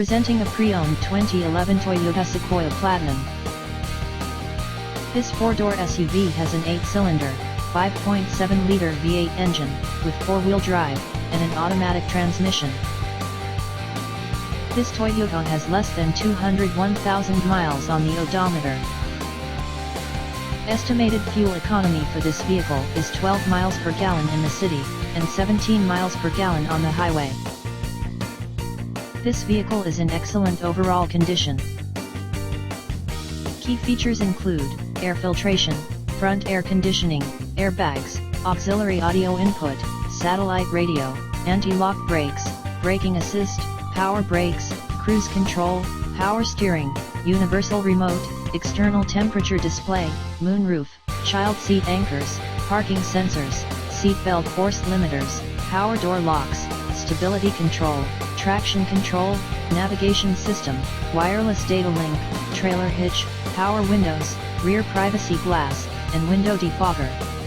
Presenting a pre-owned 2011 Toyota Sequoia Platinum. This four-door SUV has an 8-cylinder, 5.7-liter V8 engine, with four-wheel drive, and an automatic transmission. This Toyota has less than 201,000 miles on the odometer. Estimated fuel economy for this vehicle is 12 miles per gallon in the city, and 17 miles per gallon on the highway. This vehicle is in excellent overall condition. Key features include air filtration, front air conditioning, airbags, auxiliary audio input, satellite radio, anti-lock brakes, braking assist, power brakes, cruise control, power steering, universal remote, external temperature display, moonroof, child seat anchors, parking sensors, seat belt force limiters, power door locks, stability control, traction control, navigation system, wireless data link, trailer hitch, power windows, rear privacy glass, and window defogger.